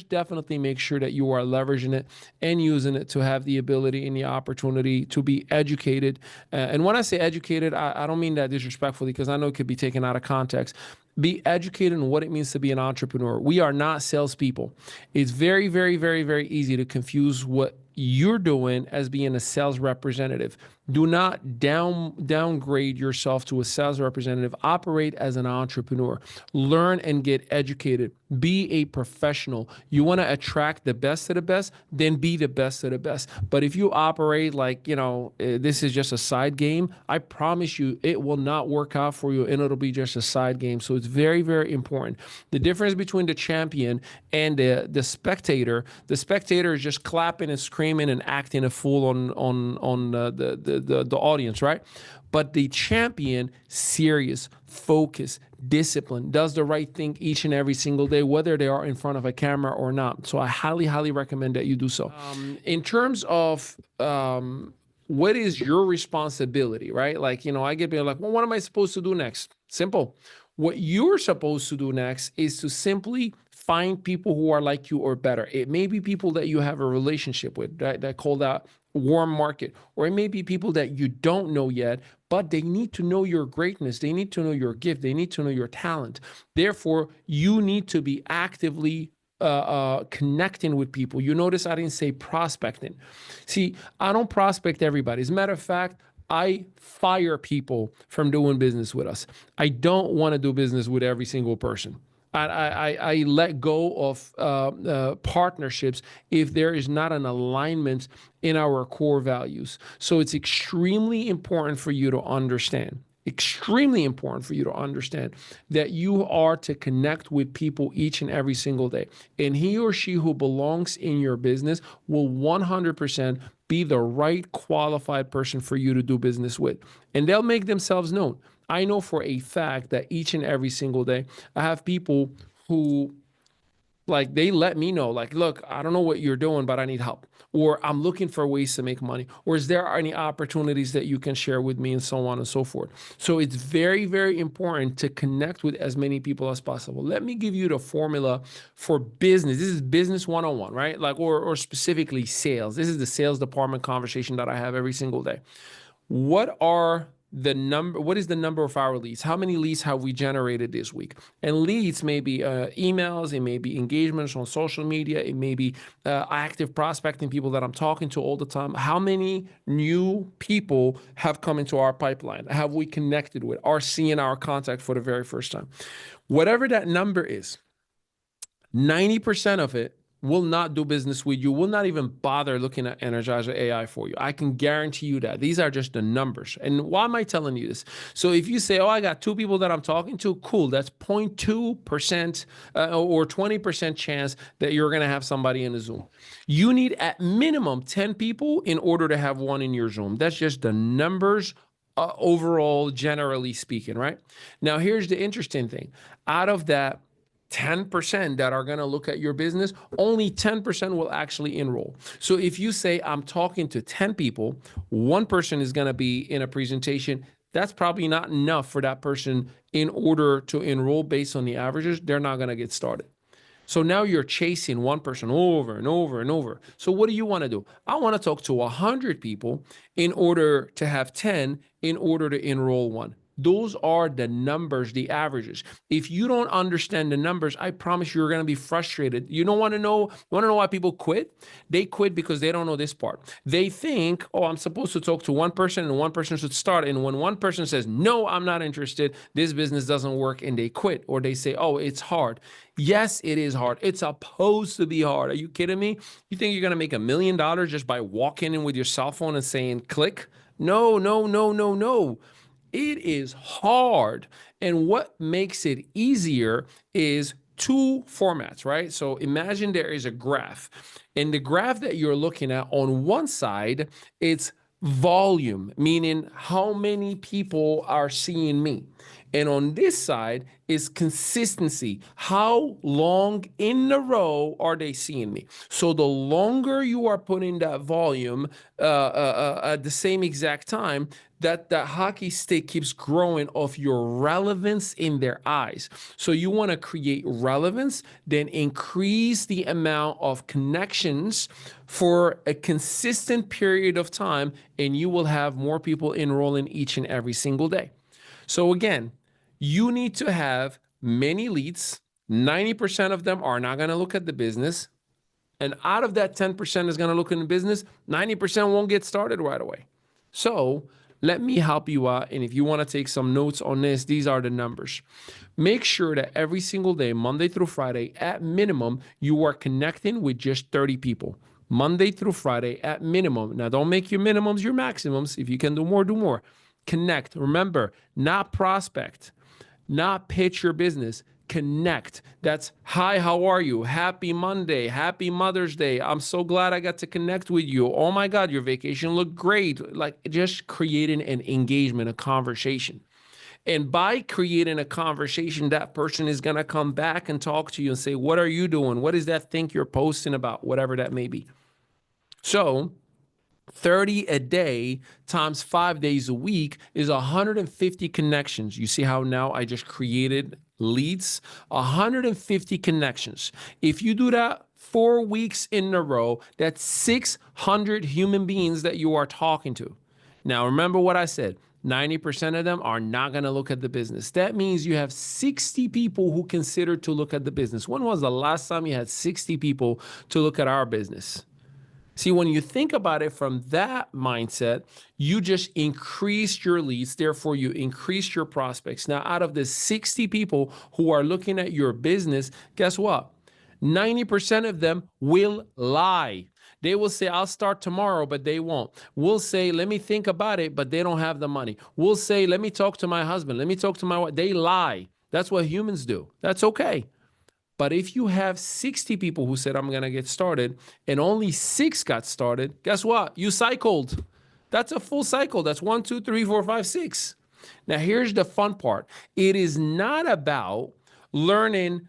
definitely make sure that you are leveraging it and using it to have the ability and the opportunity to be educated. And when I say educated, I don't mean that disrespectfully, because I know it could be taken out of context. Be educated in what it means to be an entrepreneur. We are not salespeople. It's very, very, very, very easy to confuse what you're doing as being a sales representative. Do not downgrade yourself to a sales representative. Operate as an entrepreneur. Learn and get educated. Be a professional. You want to attract the best of the best, then be the best of the best. But if you operate like, this is just a side game, I promise you it will not work out for you, and it'll be just a side game. So it's very, very important. The difference between the champion and the spectator is just clapping and screaming and acting a fool on the audience, right? But the champion, serious, focused, disciplined, does the right thing each and every single day, whether they are in front of a camera or not. So I highly, highly recommend that you do so. In terms of what is your responsibility, right? Like, I get people like, well, what am I supposed to do next? Simple. What you're supposed to do next is to simply find people who are like you or better. It may be people that you have a relationship with, that call that warm market, or it may be people that you don't know yet, but they need to know your greatness. They need to know your gift. They need to know your talent. Therefore, you need to be actively connecting with people. You notice I didn't say prospecting. See, I don't prospect everybody. As a matter of fact, I fire people from doing business with us. I don't want to do business with every single person. I let go of partnerships if there is not an alignment in our core values. So it's extremely important for you to understand that you are to connect with people each and every single day. And he or she who belongs in your business will 100% be the right qualified person for you to do business with. And they'll make themselves known. I know for a fact that each and every single day, I have people who, like, they let me know, like, look, I don't know what you're doing, but I need help. Or I'm looking for ways to make money. Or is there any opportunities that you can share with me, and so on and so forth. So it's very, very important to connect with as many people as possible. Let me give you the formula for business. This is business 101, right? Like, or specifically sales. This is the sales department conversation that I have every single day. What is the number of our leads? How many leads have we generated this week? And leads may be emails, it may be engagements on social media, it may be active prospecting, people that I'm talking to all the time. How many new people have come into our pipeline? Have we connected with, are seeing our contact for the very first time? Whatever that number is, 90% of it will not do business with you, will not even bother looking at Energizer AI for you. I can guarantee you that. These are just the numbers. And why am I telling you this? So if you say, oh, I got 2 people that I'm talking to, cool. That's 0.2% or 20% chance that you're going to have somebody in a Zoom. You need at minimum 10 people in order to have one in your Zoom. That's just the numbers overall, generally speaking, right? Now, here's the interesting thing. Out of that 10% that are going to look at your business, only 10% will actually enroll. So if you say, I'm talking to 10 people, 1 person is going to be in a presentation, that's probably not enough for that person in order to enroll based on the averages. They're not going to get started. So now you're chasing 1 person over and over and over. So what do you want to do? I want to talk to 100 people in order to have 10 in order to enroll 1. Those are the numbers, the averages. If you don't understand the numbers, I promise you're going to be frustrated. You don't want to know why people quit? They quit because they don't know this part. They think, oh, I'm supposed to talk to 1 person and 1 person should start. And when 1 person says, no, I'm not interested, this business doesn't work, and they quit, or they say, oh, it's hard. Yes, it is hard. It's supposed to be hard. Are you kidding me? You think you're going to make $1 million just by walking in with your cell phone and saying click? No, no, no, no, no. It is hard. And what makes it easier is 2 formats, right? So imagine there is a graph, and the graph that you're looking at, on one side, it's volume, meaning how many people are seeing me. And on this side is consistency. How long in a row are they seeing me? So the longer you are putting that volume at the same exact time, that hockey stick keeps growing of your relevance in their eyes. So you want to create relevance, then increase the amount of connections for a consistent period of time, and you will have more people enrolling each and every single day. So again, you need to have many leads. 90% of them are not going to look at the business. And out of that 10% is going to look in the business, 90% won't get started right away. So let me help you out. And if you want to take some notes on this, these are the numbers. Make sure that every single day, Monday through Friday, at minimum, you are connecting with just 30 people. Monday through Friday at minimum. Now, don't make your minimums your maximums. If you can do more, do more. Connect. Remember, not prospect, not pitch your business. Connect. That's, hi, how are you? Happy Monday. Happy Mother's Day. I'm so glad I got to connect with you. Oh my God, your vacation looked great. Like, just creating an engagement, a conversation. And by creating a conversation, that person is going to come back and talk to you and say, what are you doing? What is that thing you're posting about? Whatever that may be. So 30 a day times 5 days a week is 150 connections. You see how now I just created leads? 150 connections. If you do that 4 weeks in a row, that's 600 human beings that you are talking to. Now, remember what I said. 90% of them are not going to look at the business. That means you have 60 people who consider to look at the business. When was the last time you had 60 people to look at our business? See, when you think about it from that mindset, you just increase your leads. Therefore, you increase your prospects. Now, out of the 60 people who are looking at your business, guess what? 90% of them will lie. They will say, I'll start tomorrow, but they won't. We'll say, let me think about it, but they don't have the money. We'll say, let me talk to my husband. Let me talk to my wife. They lie. That's what humans do. That's okay. But if you have 60 people who said, I'm going to get started, and only 6 got started, guess what? You cycled. That's a full cycle. That's 1, 2, 3, 4, 5, 6. Now, here's the fun part. It is not about learning,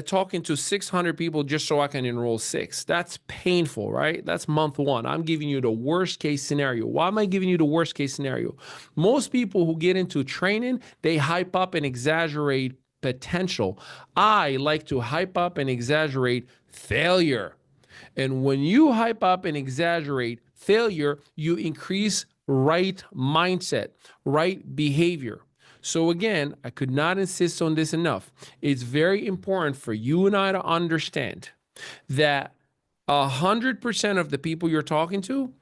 talking to 600 people just so I can enroll 6. That's painful, right? That's month 1. I'm giving you the worst case scenario. Why am I giving you the worst case scenario? Most people who get into training, they hype up and exaggerate potential. I like to hype up and exaggerate failure. And when you hype up and exaggerate failure, you increase right mindset, right behavior. So again, I could not insist on this enough. It's very important for you and I to understand that 100% of the people you're talking to,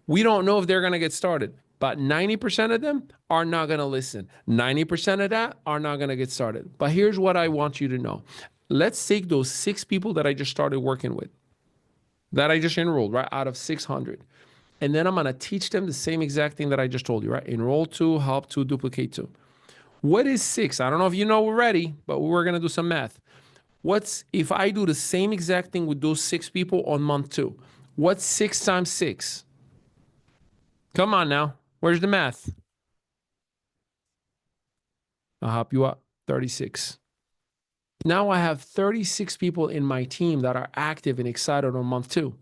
we don't know if they're going to get started. But 90% of them are not going to listen. 90% of that are not going to get started. But here's what I want you to know. Let's take those 6 people that I just started working with, that I just enrolled, right, out of 600. And then I'm going to teach them the same exact thing that I just told you, right? Enroll 2, help 2, duplicate 2. What is 6? I don't know if you know already, but we're going to do some math. What's, if I do the same exact thing with those 6 people on month 2, what's 6 times 6? Come on now. Where's the math? I'll help you out. 36. Now I have 36 people in my team that are active and excited on month 2.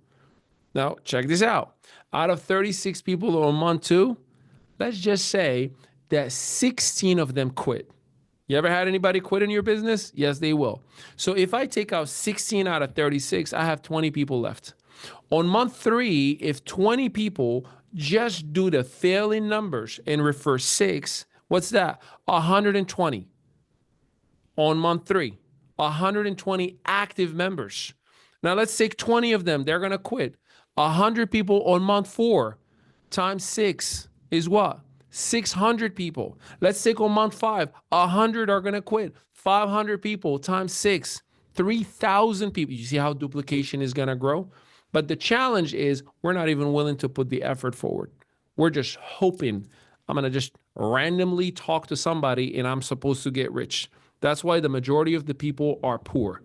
Now, check this out. Out of 36 people on month 2, let's just say that 16 of them quit. You ever had anybody quit in your business? Yes, they will. So if I take out 16 out of 36, I have 20 people left. On month 3, if 20 people just do the failing numbers and refer 6, what's that? 120. On month 3, 120 active members. Now let's take 20 of them. They're going to quit. 100 people on month 4 times 6 is what? 600 people. Let's take on month 5. 100 are going to quit. 500 people times 6. 3,000 people. You see how duplication is going to grow? But the challenge is we're not even willing to put the effort forward. We're just hoping I'm going to just randomly talk to somebody and I'm supposed to get rich. That's why the majority of the people are poor.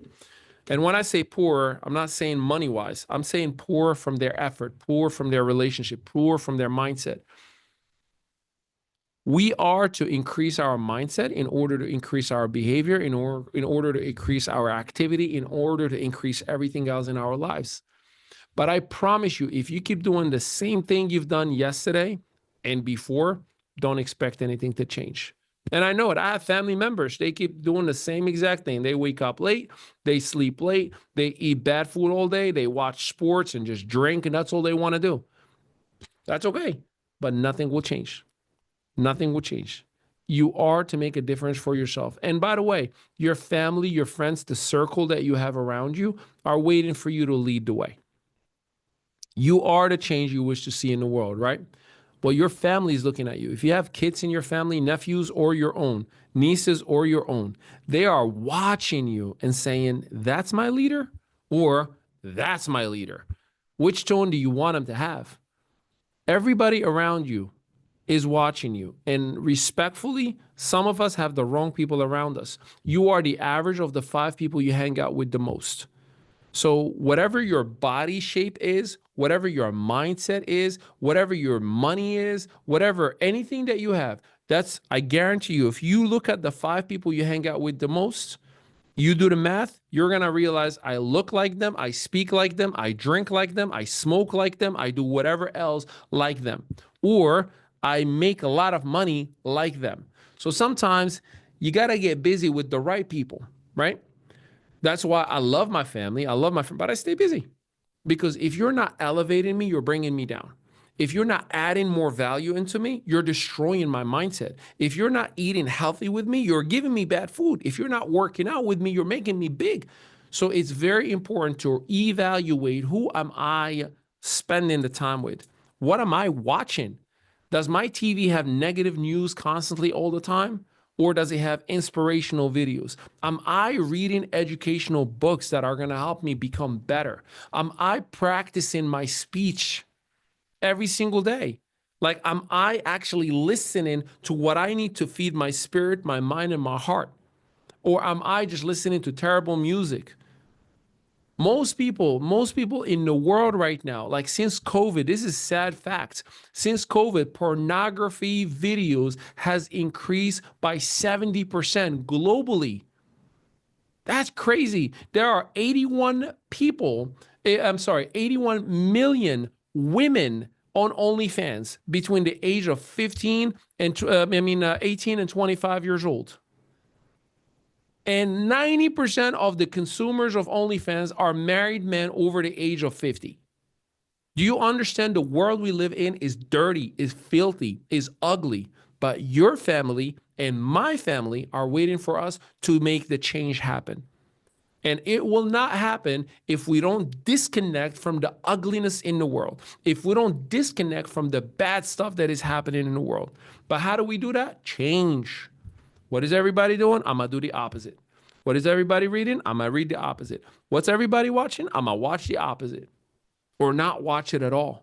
And when I say poor, I'm not saying money-wise. I'm saying poor from their effort, poor from their relationship, poor from their mindset. We are to increase our mindset in order to increase our behavior, in order to increase our activity, in order to increase everything else in our lives. But I promise you, if you keep doing the same thing you've done yesterday and before, don't expect anything to change. And I know it. I have family members. They keep doing the same exact thing. They wake up late, they sleep late, they eat bad food all day, they watch sports and just drink, and that's all they want to do. That's okay. But nothing will change. Nothing will change. You are to make a difference for yourself. And by the way, your family, your friends, the circle that you have around you are waiting for you to lead the way. You are the change you wish to see in the world, right? Well, your family is looking at you. If you have kids in your family, nephews or your own, nieces or your own, they are watching you and saying, that's my leader, or that's my leader. Which tone do you want them to have? Everybody around you is watching you. And respectfully, some of us have the wrong people around us. You are the average of the 5 people you hang out with the most. So whatever your body shape is, whatever your mindset is, whatever your money is, whatever, anything that you have, that's, I guarantee you, if you look at the 5 people you hang out with the most, you do the math, you're going to realize I look like them, I speak like them, I drink like them, I smoke like them, I do whatever else like them. Or I make a lot of money like them. So sometimes you got to get busy with the right people, right? That's why I love my family. I love my friend, but I stay busy. Because if you're not elevating me, you're bringing me down. If you're not adding more value into me, you're destroying my mindset. If you're not eating healthy with me, you're giving me bad food. If you're not working out with me, you're making me big. So it's very important to evaluate, who am I spending the time with? What am I watching? Does my TV have negative news constantly all the time? Or does it have inspirational videos? Am I reading educational books that are going to help me become better? Am I practicing my speech every single day? Like, am I actually listening to what I need to feed my spirit, my mind, and my heart? Or am I just listening to terrible music? Most people in the world right now, like since COVID, this is sad fact. Since COVID, pornography videos has increased by 70% globally. That's crazy. There are 81 million women on OnlyFans between the age of 18 and 25 years old. And 90% of the consumers of OnlyFans are married men over the age of 50. Do you understand the world we live in is dirty, is filthy, is ugly? But your family and my family are waiting for us to make the change happen. And it will not happen if we don't disconnect from the ugliness in the world, if we don't disconnect from the bad stuff that is happening in the world. But how do we do that? Change. What is everybody doing? I'm going to do the opposite. What is everybody reading? I'm going to read the opposite. What's everybody watching? I'm going to watch the opposite or not watch it at all.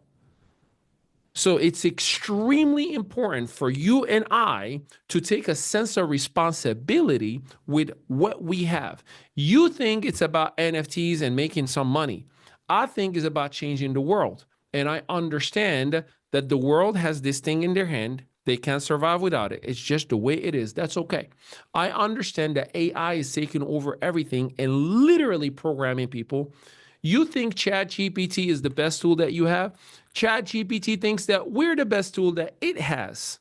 So it's extremely important for you and I to take a sense of responsibility with what we have. You think it's about NFTs and making some money. I think it's about changing the world. And I understand that the world has this thing in their hand. They can't survive without it. It's just the way it is. That's okay. I understand that AI is taking over everything and literally programming people. You think ChatGPT is the best tool that you have? ChatGPT thinks that we're the best tool that it has.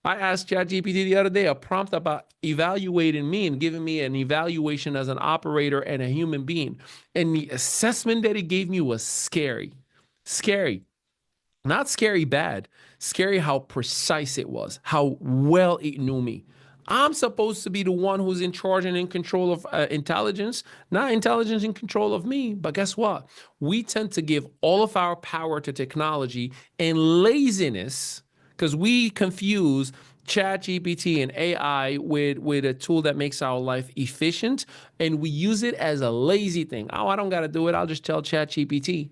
I asked ChatGPT the other day a prompt about evaluating me and giving me an evaluation as an operator and a human being. And the assessment that it gave me was scary. Scary. Not scary bad, scary how precise it was, how well it knew me. I'm supposed to be the one who's in charge and in control of intelligence, not intelligence in control of me. But guess what? We tend to give all of our power to technology and laziness, because we confuse ChatGPT and AI with a tool that makes our life efficient, and we use it as a lazy thing. Oh, I don't got to do it. I'll just tell ChatGPT.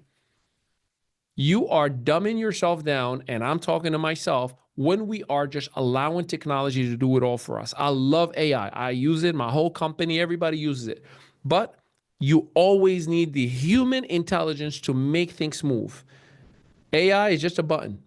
You are dumbing yourself down, and I'm talking to myself, when we are just allowing technology to do it all for us. I love AI. I use it. My whole company, everybody uses it. But you always need the human intelligence to make things move. AI is just a button.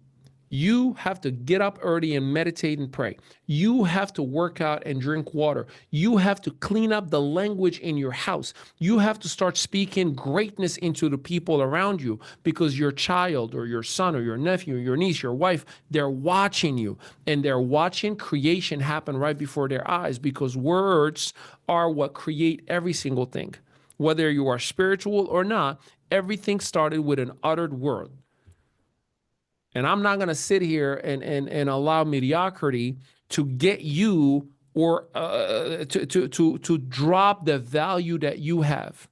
You have to get up early and meditate and pray. You have to work out and drink water. You have to clean up the language in your house. You have to start speaking greatness into the people around you, because your child or your son or your nephew or your niece, your wife, they're watching you, and they're watching creation happen right before their eyes, because words are what create every single thing. Whether you are spiritual or not, everything started with an uttered word. And I'm not going to sit here and allow mediocrity to get you or to drop the value that you have.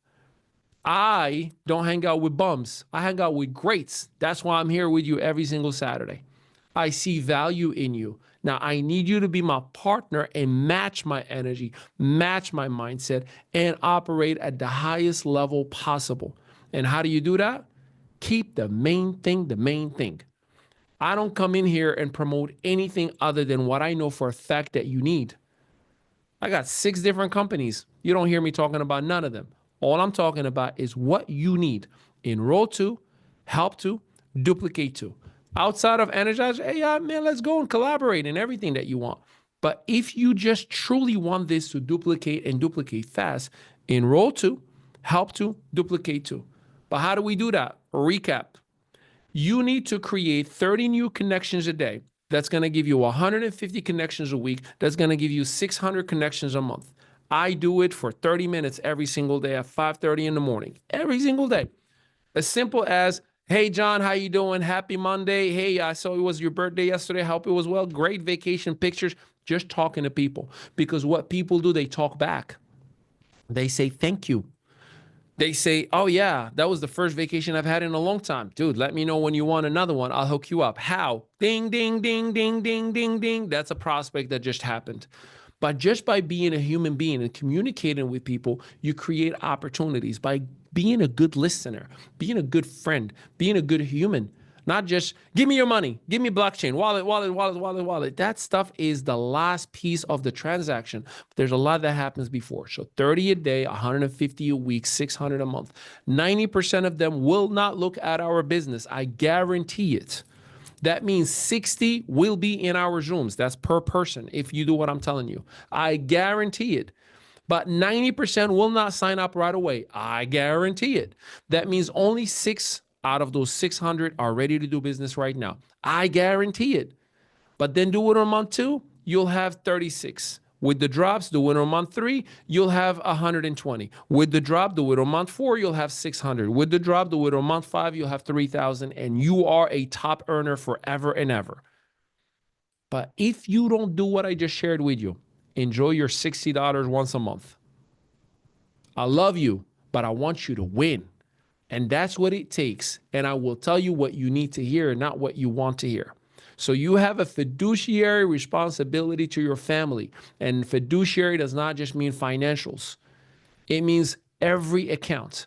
I don't hang out with bums. I hang out with greats. That's why I'm here with you every single Saturday. I see value in you. Now, I need you to be my partner and match my energy, match my mindset, and operate at the highest level possible. And how do you do that? Keep the main thing the main thing. I don't come in here and promote anything other than what I know for a fact that you need. I got 6 different companies. You don't hear me talking about none of them. All I'm talking about is what you need. Enroll to, help to, duplicate to. Outside of Energizer, hey, man, let's go and collaborate in everything that you want. But if you just truly want this to duplicate and duplicate fast, enroll to, help to, duplicate to. But how do we do that? Recap. You need to create 30 new connections a day. That's going to give you 150 connections a week. That's going to give you 600 connections a month. I do it for 30 minutes every single day at 5:30 in the morning, every single day. As simple as, hey, John, how you doing? Happy Monday. Hey, I saw it was your birthday yesterday. I hope it was well. Great vacation pictures. Just talking to people. Because what people do, they talk back. They say, thank you. They say, oh, yeah, that was the first vacation I've had in a long time. Dude, let me know when you want another one. I'll hook you up. How? Ding, ding, ding, ding, ding, ding, ding. That's a prospect that just happened. But just by being a human being and communicating with people, you create opportunities by being a good listener, being a good friend, being a good human. Not just, give me your money, give me blockchain, wallet. That stuff is the last piece of the transaction. There's a lot that happens before. So 30 a day, 150 a week, 600 a month. 90% of them will not look at our business. I guarantee it. That means 60 will be in our Zooms. That's per person if you do what I'm telling you. I guarantee it. But 90% will not sign up right away. I guarantee it. That means only 6 out of those 600 are ready to do business right now. I guarantee it. But then do it on month 2, you'll have 36. With the drops, do it on month 3, you'll have 120. With the drop, do it on month 4, you'll have 600. With the drop, do it on month 5, you'll have 3,000, and you are a top earner forever and ever. But if you don't do what I just shared with you, enjoy your $60 once a month. I love you, but I want you to win. And that's what it takes. And I will tell you what you need to hear and not what you want to hear. So you have a fiduciary responsibility to your family. And fiduciary does not just mean financials. It means every account.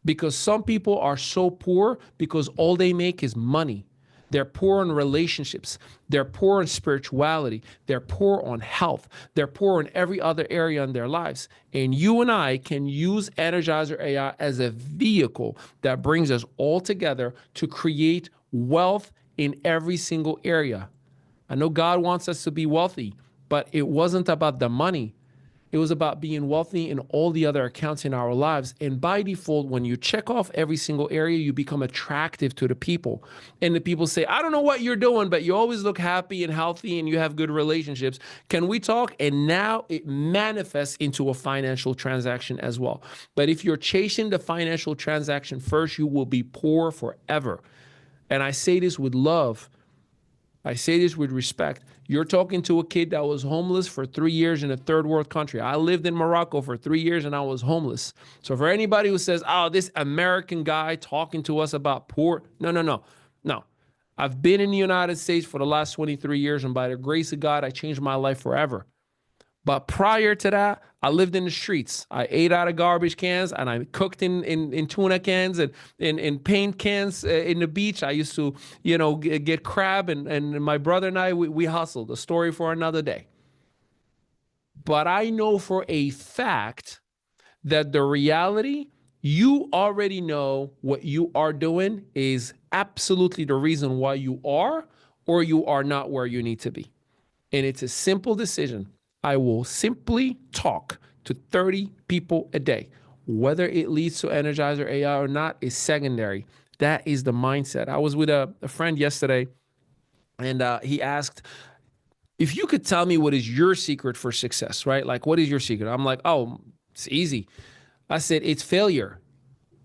Because some people are so poor because all they make is money. They're poor on relationships. They're poor on spirituality. They're poor on health. They're poor in every other area in their lives. And you and I can use Energizer AI as a vehicle that brings us all together to create wealth in every single area. I know God wants us to be wealthy, but it wasn't about the money. It was about being wealthy in all the other accounts in our lives. And by default, when you check off every single area, you become attractive to the people. And the people say, I don't know what you're doing, but you always look happy and healthy and you have good relationships. Can we talk? And now it manifests into a financial transaction as well. But if you're chasing the financial transaction first, you will be poor forever. And I say this with love. I say this with respect. You're talking to a kid that was homeless for 3 years in a third world country. I lived in Morocco for 3 years and I was homeless. So for anybody who says, oh, this American guy talking to us about poor, no. I've been in the United States for the last 23 years, and by the grace of God, I changed my life forever. But prior to that, I lived in the streets. I ate out of garbage cans, and I cooked in tuna cans and in paint cans in the beach. I used to, get crab, and my brother and I, we hustled. A story for another day. But I know for a fact that the reality, you already know what you are doing is absolutely the reason why you are or you are not where you need to be. And it's a simple decision. I will simply talk to 30 people a day. Whether it leads to Energizer AI or not is secondary. That is the mindset. I was with a friend yesterday, and he asked, if you could tell me what is your secret for success, right? Like, what is your secret? I'm like, oh, it's easy. I said, it's failure.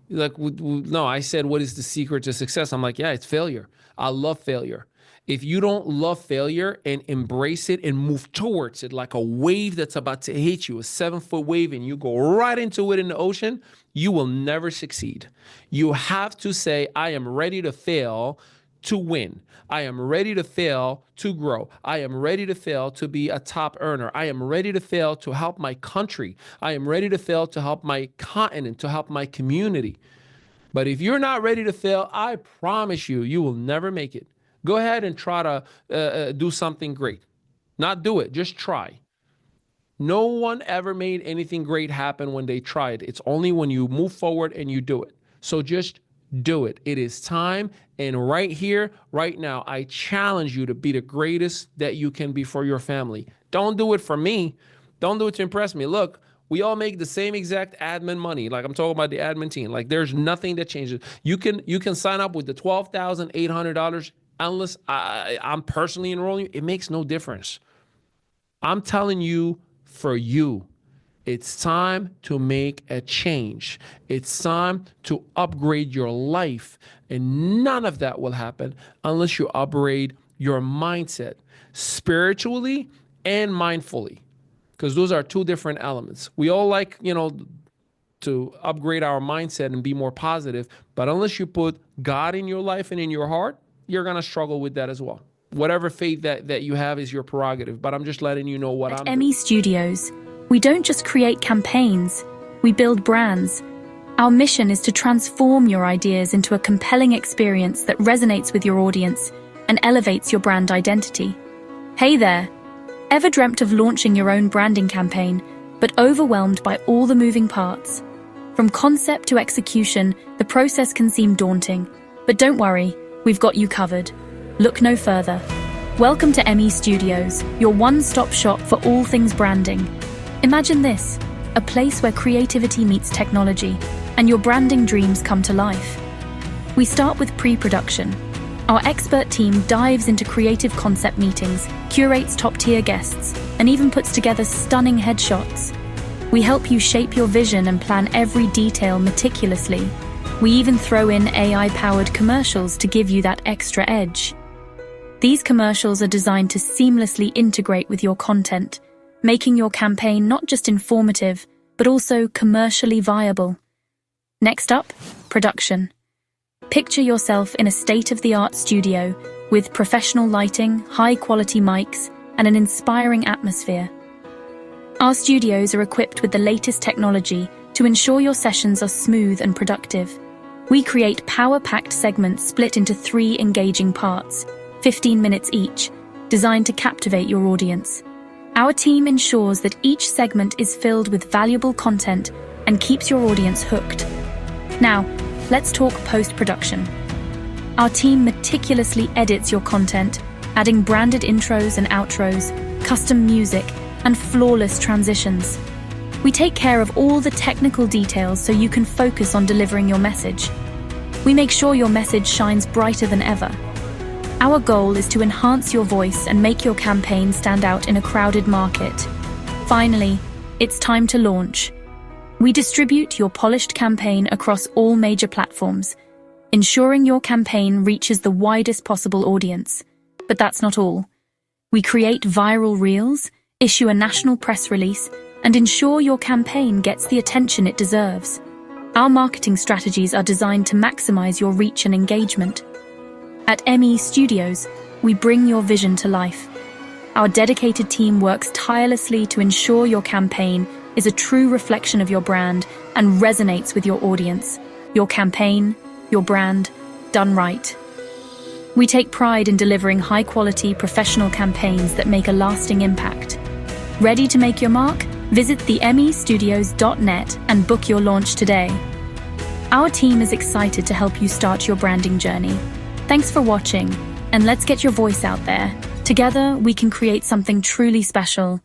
Like, no, I said, what is the secret to success? I'm like, yeah, it's failure. I love failure. If you don't love failure and embrace it and move towards it like a wave that's about to hit you, a 7-foot wave, and you go right into it in the ocean, you will never succeed. You have to say, I am ready to fail to win. I am ready to fail to grow. I am ready to fail to be a top earner. I am ready to fail to help my country. I am ready to fail to help my continent, to help my community. But if you're not ready to fail, I promise you, you will never make it. Go ahead and try to do something great. Not do it, just try. No one ever made anything great happen when they tried. It's only when you move forward and you do it. So just do it. It is time. And right here, right now, I challenge you to be the greatest that you can be for your family. Don't do it for me. Don't do it to impress me. Look, we all make the same exact admin money. Like, I'm talking about the admin team. Like, there's nothing that changes. You can sign up with the $12,800 unless I'm personally enrolling you. It makes no difference. I'm telling you, for you, it's time to make a change. It's time to upgrade your life. And none of that will happen unless you upgrade your mindset spiritually and mindfully, because those are two different elements. We all like, to upgrade our mindset and be more positive. But unless you put God in your life and in your heart, you're going to struggle with that as well. Whatever faith that you have is your prerogative, but I'm just letting you know what I'm doing. At ME Studios, we don't just create campaigns, we build brands. Our mission is to transform your ideas into a compelling experience that resonates with your audience and elevates your brand identity. Hey there! Ever dreamt of launching your own branding campaign, but overwhelmed by all the moving parts? From concept to execution, the process can seem daunting, but don't worry, we've got you covered. Look no further. Welcome to ME Studios, your one-stop shop for all things branding. Imagine this, a place where creativity meets technology and your branding dreams come to life. We start with pre-production. Our expert team dives into creative concept meetings, curates top-tier guests, and even puts together stunning headshots. We help you shape your vision and plan every detail meticulously. We even throw in AI-powered commercials to give you that extra edge. These commercials are designed to seamlessly integrate with your content, making your campaign not just informative, but also commercially viable. Next up, production. Picture yourself in a state-of-the-art studio with professional lighting, high-quality mics, and an inspiring atmosphere. Our studios are equipped with the latest technology to ensure your sessions are smooth and productive. We create power-packed segments split into 3 engaging parts, 15 minutes each, designed to captivate your audience. Our team ensures that each segment is filled with valuable content and keeps your audience hooked. Now, let's talk post-production. Our team meticulously edits your content, adding branded intros and outros, custom music, and flawless transitions. We take care of all the technical details so you can focus on delivering your message. We make sure your message shines brighter than ever. Our goal is to enhance your voice and make your campaign stand out in a crowded market. Finally, it's time to launch. We distribute your polished campaign across all major platforms, ensuring your campaign reaches the widest possible audience. But that's not all. We create viral reels, issue a national press release, and ensure your campaign gets the attention it deserves. Our marketing strategies are designed to maximize your reach and engagement. At ME Studios, we bring your vision to life. Our dedicated team works tirelessly to ensure your campaign is a true reflection of your brand and resonates with your audience. Your campaign, your brand, done right. We take pride in delivering high-quality, professional campaigns that make a lasting impact. Ready to make your mark? Visit themestudios.net and book your launch today. Our team is excited to help you start your branding journey. Thanks for watching, and let's get your voice out there. Together, we can create something truly special.